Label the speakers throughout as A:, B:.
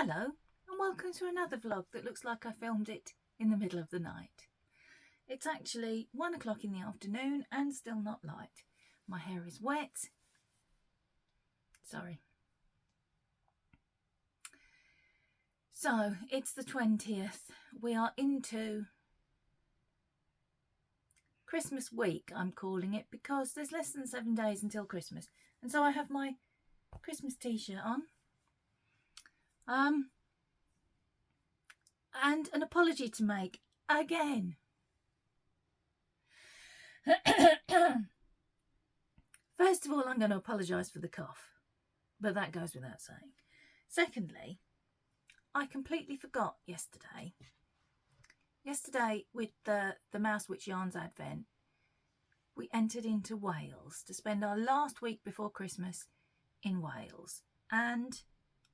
A: Hello and welcome to another vlog that looks like I filmed it in the middle of the night. It's actually 1 o'clock in the afternoon and still not light. My hair is wet. Sorry. So it's the 20th. We are into Christmas week, I'm calling it, because there's less than 7 days until Christmas. And so I have my Christmas t-shirt on. And an apology to make again. First of all, I'm going to apologise for the cough, but that goes without saying. Secondly, I completely forgot yesterday. Yesterday, with the Mousewitch Yarns Advent, we entered into Wales to spend our last week before Christmas in Wales. And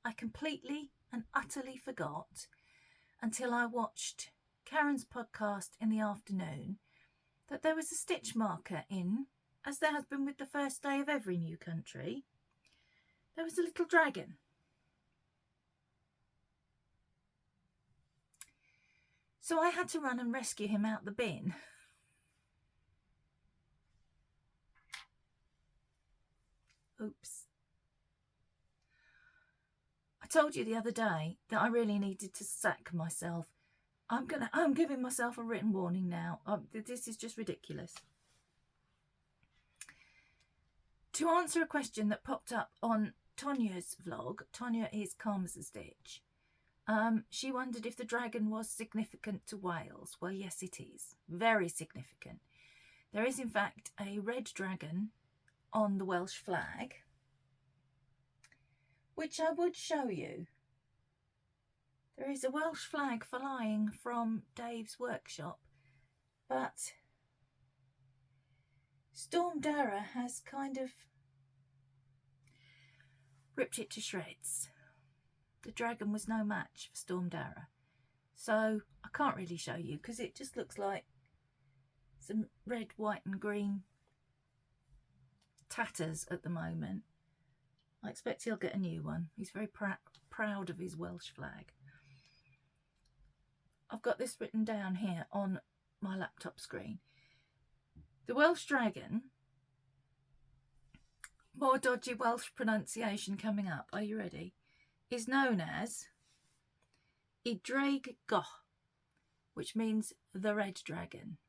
A: I completely and utterly forgot until I watched Karen's podcast in the afternoon that there was a stitch marker in, as there has been with the first day of every new country. There was a little dragon. So I had to run and rescue him out the bin. Oops. I told you the other day that I really needed to sack myself. I'm giving myself a written warning now. This is just ridiculous. To answer a question that popped up on Tonya's vlog, Tonya is calm as a stitch. She wondered if the dragon was significant to Wales. Well, yes, it is. Very significant. There is, in fact, a red dragon on the Welsh flag, which I would show you. There is a Welsh flag flying from Dave's workshop, but Storm Dara has kind of ripped it to shreds. The dragon was no match for Storm Dara. So I can't really show you because it just looks like some red, white and green tatters at the moment. I expect he'll get a new one. He's very proud of his Welsh flag. I've got this written down here on my laptop screen. The Welsh dragon, more dodgy Welsh pronunciation coming up. Are you ready? Is known as Idraig Goch, which means the red dragon.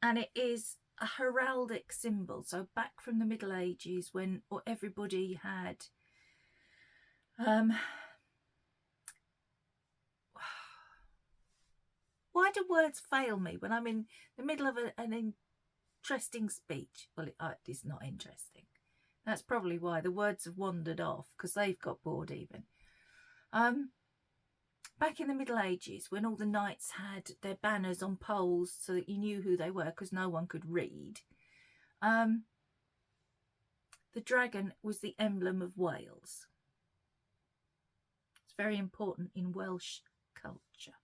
A: And it is a heraldic symbol. So back from the Middle Ages, when everybody had why do words fail me when I'm in the middle of an interesting speech? Well, it is not interesting. That's probably why the words have wandered off, because they've got bored even. Back in the Middle Ages, when all the knights had their banners on poles so that you knew who they were because no one could read, the dragon was the emblem of Wales. It's very important in Welsh culture.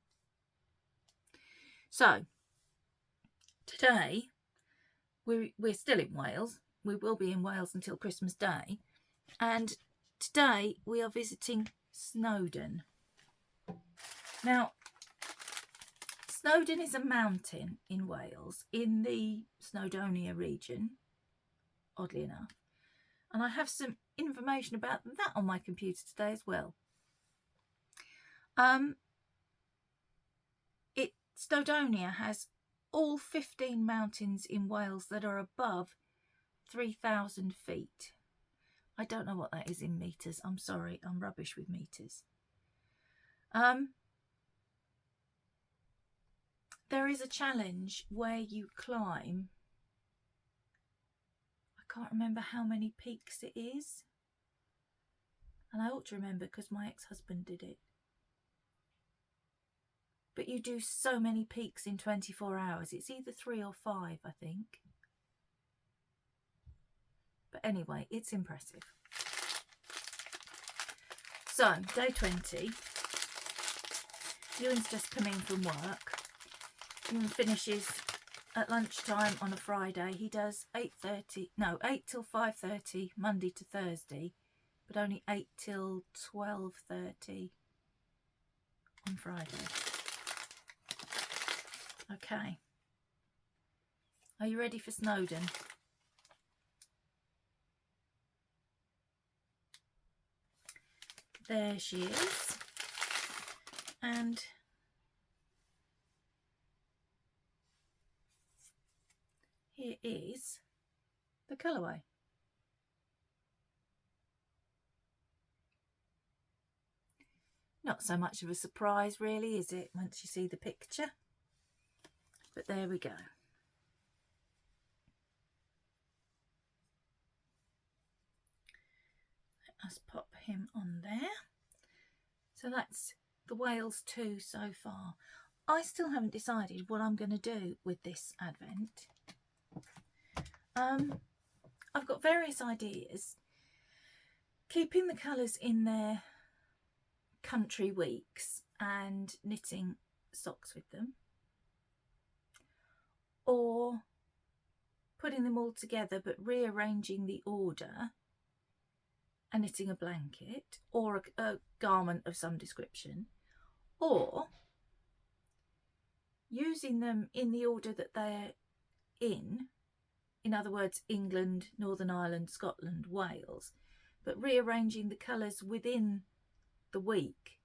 A: So, today, we're still in Wales. We will be in Wales until Christmas Day. And today, we are visiting Snowdon. Now, Snowdon is a mountain in Wales, in the Snowdonia region, oddly enough. And I have some information about that on my computer today as well. Snowdonia has all 15 mountains in Wales that are above 3,000 feet. I don't know what that is in metres. I'm sorry, I'm rubbish with metres. There is a challenge where you climb. I can't remember how many peaks it is. And I ought to remember because my ex-husband did it. But you do so many peaks in 24 hours. It's either 3 or 5, I think. But anyway, it's impressive. So, day 20. Ewan's just come in from work. Ewan finishes at lunchtime on a Friday. He does 8 till 5:30, Monday to Thursday. But only 8 till 12:30 on Friday. Okay. Are you ready for Snowdon? There she is. And here is the colourway. Not so much of a surprise really, is it, once you see the picture? But there we go. Let us pop him on there. So that's the Wales 2 so far. I still haven't decided what I'm going to do with this advent. I've got various ideas. Keeping the colours in their country weeks and knitting socks with them, or putting them all together but rearranging the order and knitting a blanket or a garment of some description, or using them in the order that they're in other words England, Northern Ireland, Scotland, Wales, but rearranging the colours within the week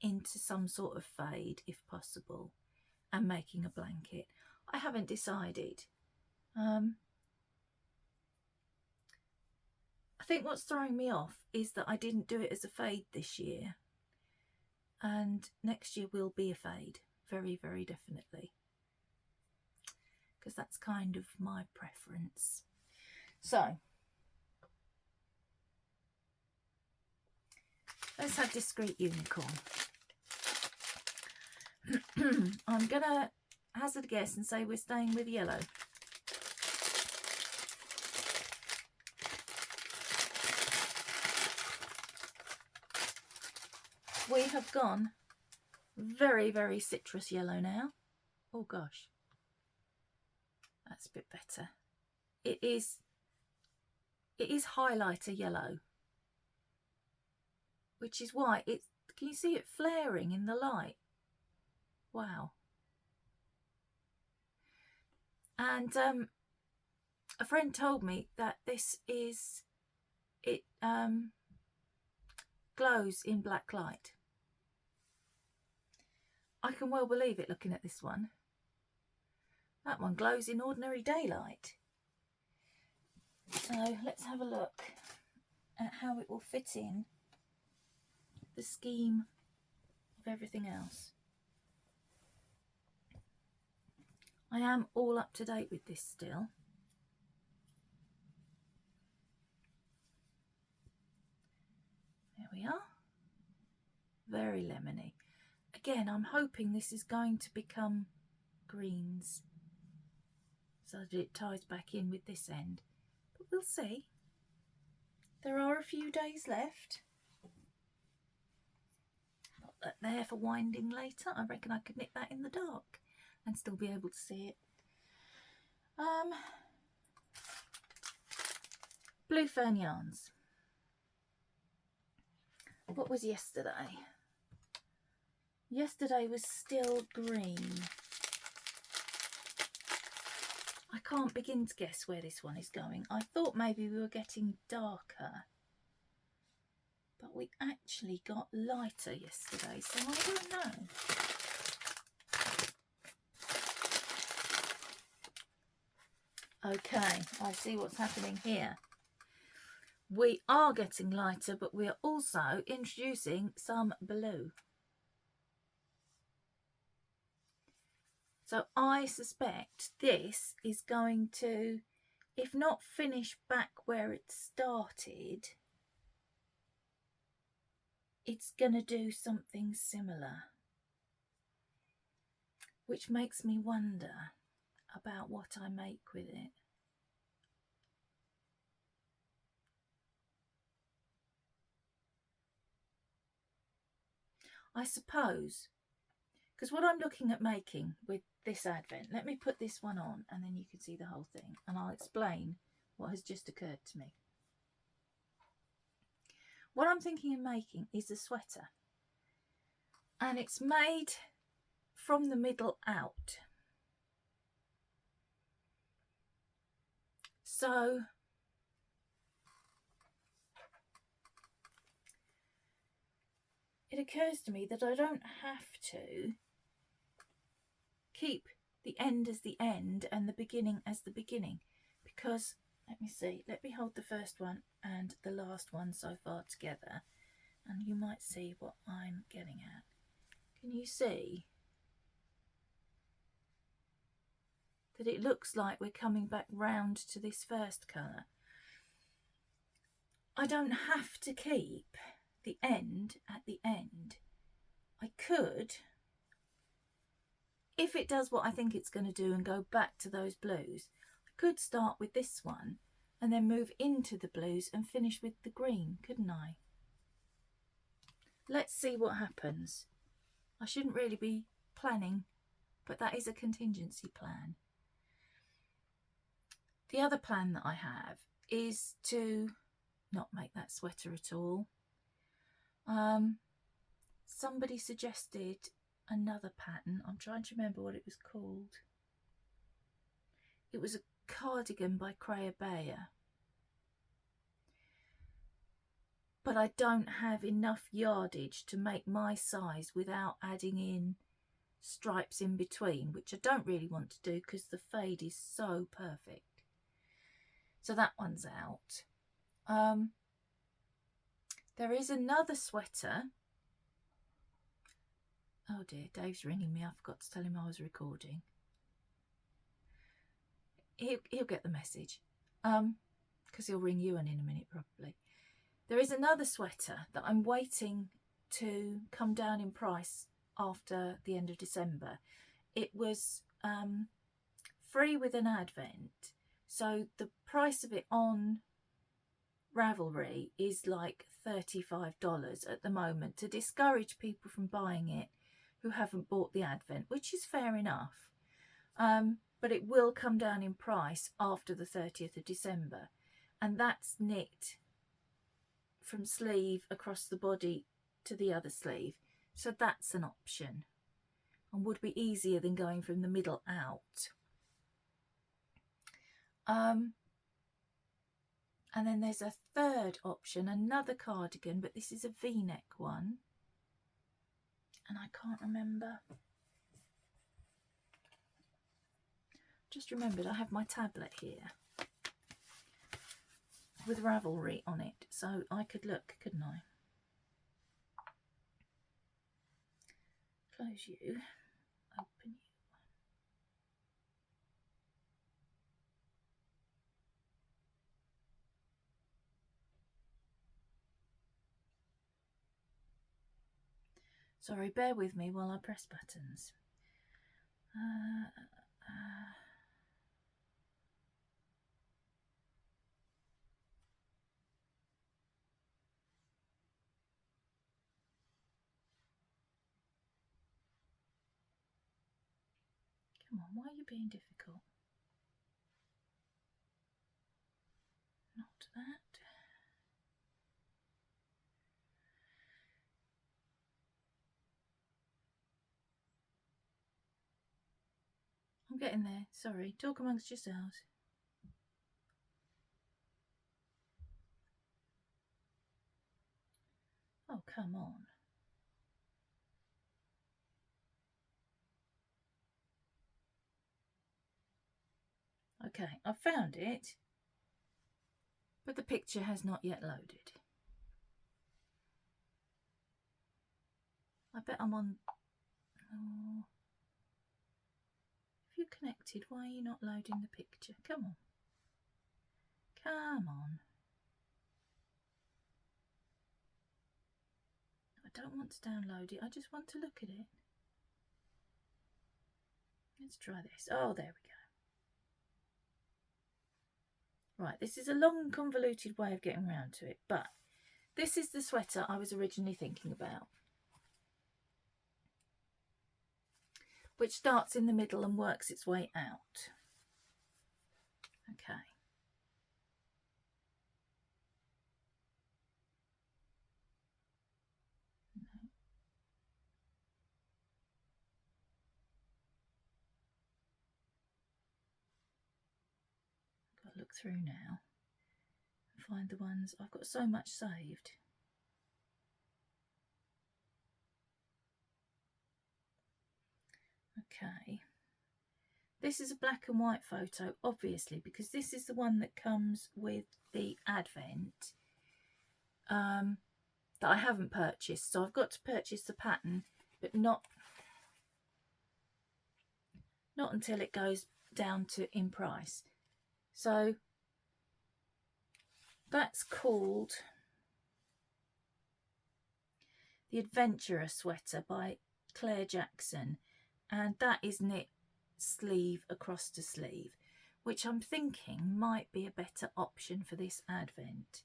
A: into some sort of fade if possible and making a blanket. I haven't decided. I think what's throwing me off is that I didn't do it as a fade this year, and next year will be a fade, very, very definitely, because that's kind of my preference. So let's have Discreet Unicorn. I'm gonna hazard a guess and say we're staying with yellow. We have gone very, very citrus yellow now. Oh gosh, that's a bit better. It is highlighter yellow, which is why it's, can you see it flaring in the light? Wow. And a friend told me that this is, it glows in black light. I can well believe it looking at this one. That one glows in ordinary daylight. So let's have a look at how it will fit in the scheme of everything else. I am all up to date with this still. There we are. Very lemony. Again, I'm hoping this is going to become greens so that it ties back in with this end. But we'll see. There are a few days left. Put that there for winding later. I reckon I could knit that in the dark and still be able to see it. Blue Fern yarns. What was yesterday? Yesterday was still green. I can't begin to guess where this one is going. I thought maybe we were getting darker, but we actually got lighter yesterday, so I don't know. Okay, I see what's happening here. We are getting lighter, but we are also introducing some blue. So I suspect this is going to, if not finish back where it started, it's going to do something similar, which makes me wonder about what I make with it. I suppose, because what I'm looking at making with this advent, let me put this one on and then you can see the whole thing and I'll explain what has just occurred to me. What I'm thinking of making is a sweater. and it's made from the middle out. So it occurs to me that I don't have to keep the end as the end and the beginning as the beginning, because let me see, let me hold the first one and the last one so far together and you might see what I'm getting at. Can you see that it looks like we're coming back round to this first colour? I don't have to keep the end at the end. I could, if it does what I think it's going to do and go back to those blues, I could start with this one and then move into the blues and finish with the green, couldn't I? Let's see what happens. I shouldn't really be planning, but that is a contingency plan. The other plan that I have is to not make that sweater at all. Somebody suggested another pattern. I'm trying to remember what it was called. It was a cardigan by Crea Bayer. But I don't have enough yardage to make my size without adding in stripes in between, which I don't really want to do because the fade is so perfect. So that one's out. There is another sweater. Oh dear, Dave's ringing me. I forgot to tell him I was recording. He'll get the message. Because he'll ring you in a minute probably. There is another sweater that I'm waiting to come down in price after the end of December. It was free with an advent, so the price of it on Ravelry is like $35 at the moment to discourage people from buying it who haven't bought the advent, which is fair enough. But it will come down in price after the 30th of December, and that's knit from sleeve across the body to the other sleeve, so that's an option and would be easier than going from the middle out. And then there's a third option, another cardigan, but this is a V-neck one, and I can't remember. Just remembered I have my tablet here with Ravelry on it, so I could look, couldn't I? Close you, open you. Sorry, bear with me while I press buttons. Come on, why are you being difficult? Not that. I'm getting there. Sorry. Talk amongst yourselves. Oh, come on. Okay, I've found it, but the picture has not yet loaded. I bet I'm on... Oh. If you're connected, why are you not loading the picture? Come on. Come on. I don't want to download it. I just want to look at it. Let's try this. Oh, there we go. Right, this is a long, convoluted way of getting around to it, but this is the sweater I was originally thinking about, which starts in the middle and works its way out. Okay. through now and find the ones. I've got so much saved. Okay, this is a black and white photo, obviously, because this is the one that comes with the advent that I haven't purchased. So I've got to purchase the pattern, but not until it goes down to in price. So that's called The Adventurer Sweater by Claire Jackson, and that is knit sleeve across to sleeve, which I'm thinking might be a better option for this advent,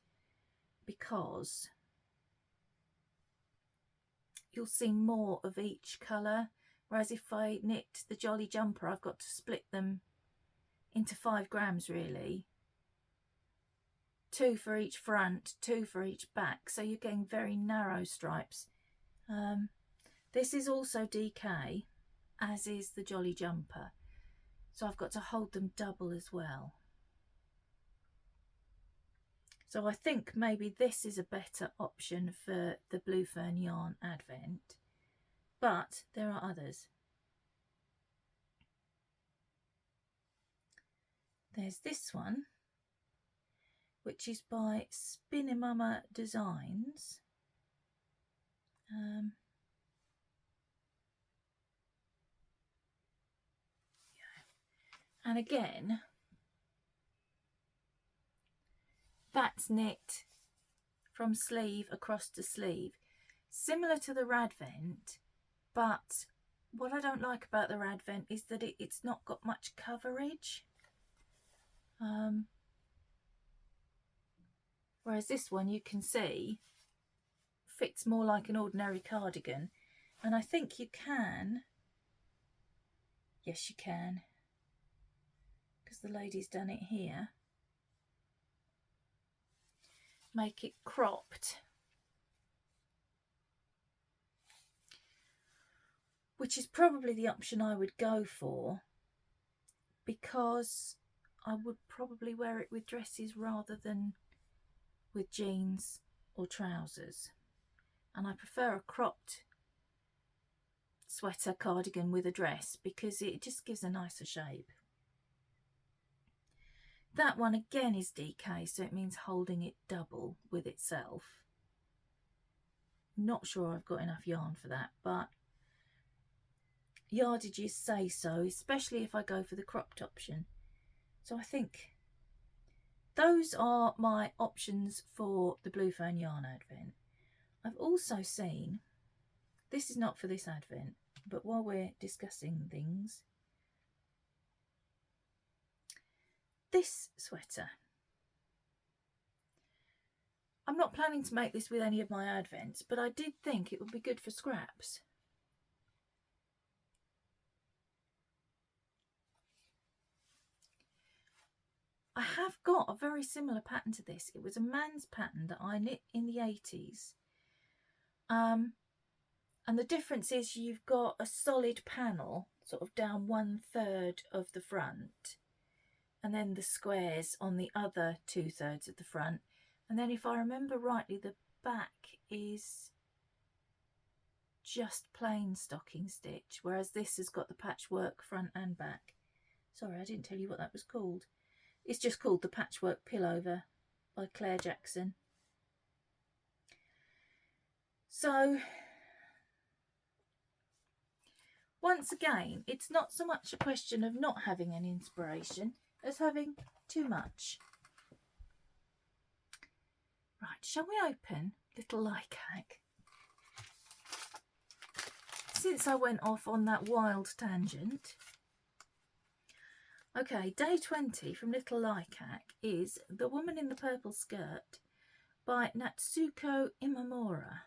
A: because you'll see more of each colour, whereas if I knit the Jolly Jumper, I've got to split them into 5 grams really, 2 for each front, 2 for each back, so you're getting very narrow stripes. This is also DK, as is the Jolly Jumper, so I've got to hold them double as well. So I think maybe this is a better option for the Blue Fern Yarn advent, but there are others. There's this one, which is by Spinnimama Designs. And again, that's knit from sleeve across to sleeve, similar to the Radvent, but what I don't like about the Radvent is that it's not got much coverage. Whereas this one, you can see, fits more like an ordinary cardigan. And I think you can, yes you can, because the lady's done it here, make it cropped, which is probably the option I would go for, because I would probably wear it with dresses rather than with jeans or trousers, and I prefer a cropped sweater cardigan with a dress because it just gives a nicer shape. That one again is DK, so it means holding it double with itself. Not sure I've got enough yarn for that, but yardages say so, especially if I go for the cropped option. So I think those are my options for the Blue Fern Yarn advent. I've also seen, this is not for this advent, but while we're discussing things, this sweater. I'm not planning to make this with any of my advents, but I did think it would be good for scraps. I have got a very similar pattern to this. It was a man's pattern that I knit in the 80s. And the difference is you've got a solid panel sort of down 1/3 of the front, and then the squares on the other 2/3 of the front. And then if I remember rightly, the back is just plain stocking stitch, whereas this has got the patchwork front and back. Sorry, I didn't tell you what that was called. It's just called the Patchwork Pillover by Claire Jackson. So once again, it's not so much a question of not having an inspiration as having too much. Right, shall we open Little Likac? Since I went off on that wild tangent. Okay, day 20 from Little Likac is The Woman in the Purple Skirt by Natsuko Imamura.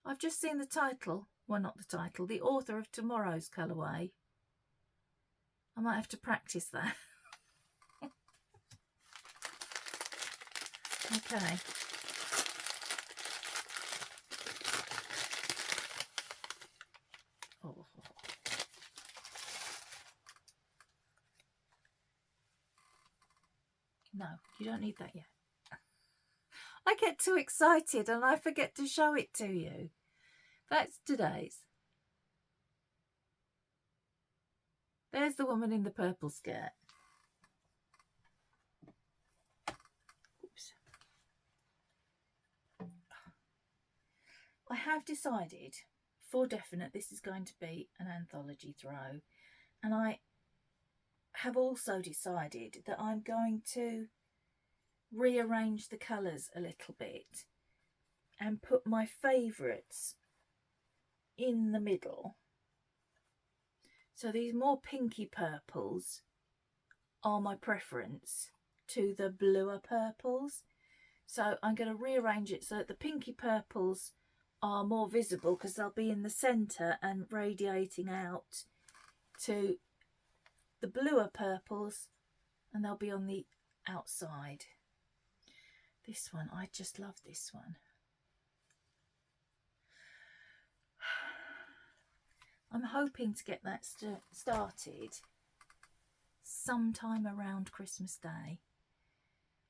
A: I've just seen the title, well not the title, the author of tomorrow's colourway. I might have to practice that. Okay. Oh. No, you don't need that yet. I get too excited and I forget to show it to you. That's today's. There's the woman in the purple skirt. Oops. I have decided for definite this is going to be an anthology throw, and I have also decided that I'm going to rearrange the colours a little bit and put my favourites in the middle. So these more pinky purples are my preference to the bluer purples. So I'm going to rearrange it so that the pinky purples are more visible because they'll be in the centre and radiating out to the bluer purples, and they'll be on the outside. This one, I just love this one. I'm hoping to get that started sometime around Christmas Day.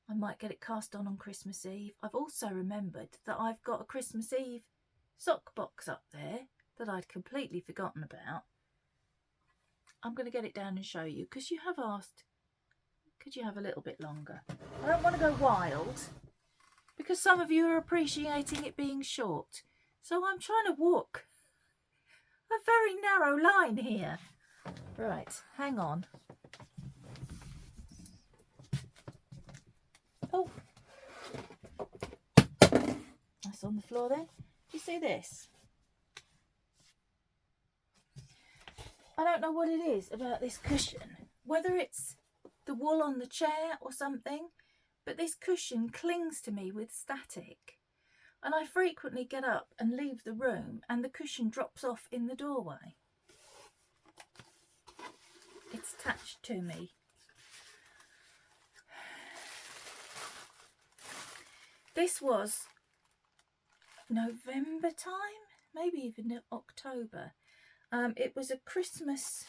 A: I might get it cast on Christmas Eve. I've also remembered that I've got a Christmas Eve sock box up there that I'd completely forgotten about. I'm going to get it down and show you because you have asked, could you have a little bit longer? I don't want to go wild because some of you are appreciating it being short. So I'm trying to walk a very narrow line here. Right, hang on. Oh, that's on the floor there. Do you see this? I don't know what it is about this cushion, whether it's the wool on the chair or something, but this cushion clings to me with static. And I frequently get up and leave the room and the cushion drops off in the doorway. It's attached to me. This was November time, maybe even October. It was a Christmas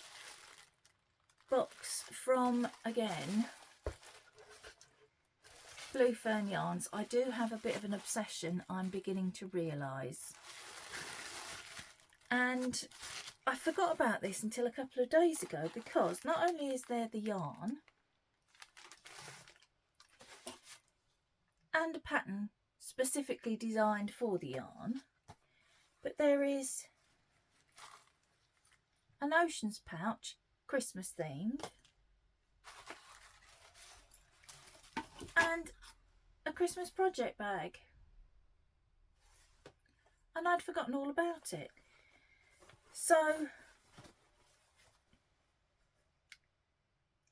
A: box from, again, Blue Fern Yarns. I do have a bit of an obsession, I'm beginning to realise. And I forgot about this until a couple of days ago because not only is there the yarn and a pattern specifically designed for the yarn, but there is an oceans pouch, Christmas themed, and a Christmas project bag. And I'd forgotten all about it. So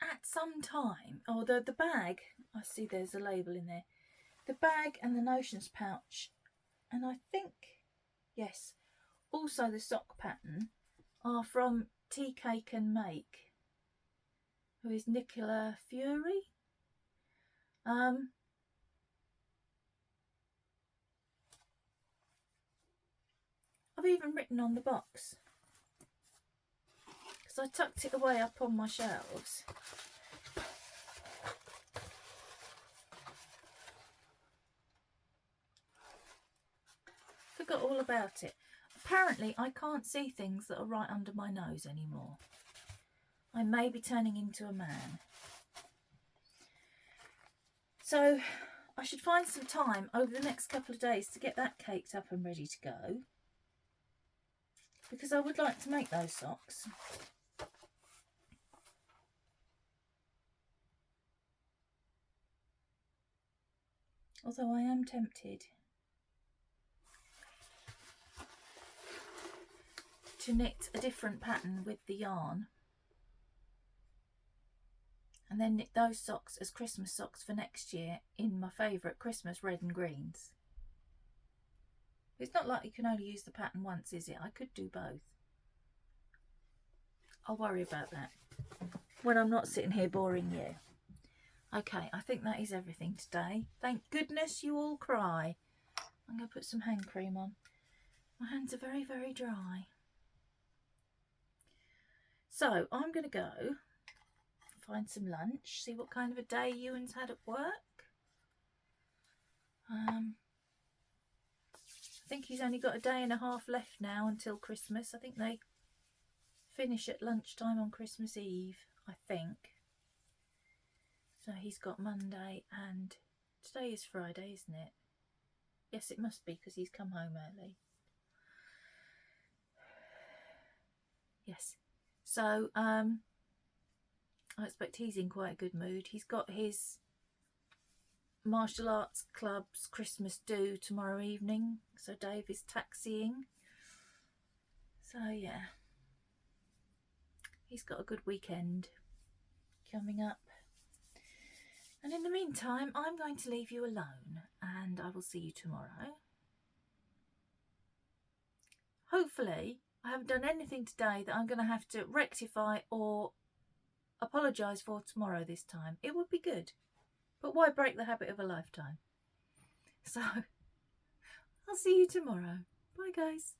A: at some time, or the bag, I see there's a label in there, the bag and the notions pouch, and I think, yes, also the sock pattern are from Tea Cake and Make, who is Nicola Fury. I've even written on the box because I tucked it away up on my shelves. Forgot all about it. Apparently I can't see things that are right under my nose anymore. I may be turning into a man. So I should find some time over the next couple of days to get that caked up and ready to go, because I would like to make those socks. Although I am tempted to knit a different pattern with the yarn and then knit those socks as Christmas socks for next year in my favourite Christmas red and greens. It's not like you can only use the pattern once, is it? I could do both. I'll worry about that when I'm not sitting here boring you. Okay, I think that is everything today. Thank goodness you all cry. I'm going to put some hand cream on. My hands are very, very dry. So I'm going to go, if find some lunch, see what kind of a day Ewan's had at work. I think he's only got a day and a half left now until Christmas. I think they finish at lunchtime on Christmas Eve, I think. So he's got Monday, and today is Friday, isn't it? Yes, it must be, because he's come home early. Yes. So I expect he's in quite a good mood. He's got his martial arts club's Christmas do tomorrow evening, so Dave is taxiing. So yeah, he's got a good weekend coming up. And in the meantime, I'm going to leave you alone, and I will see you tomorrow. Hopefully, I haven't done anything today that I'm going to have to rectify or apologise for tomorrow this time. It would be good. But why break the habit of a lifetime? So, I'll see you tomorrow. Bye, guys.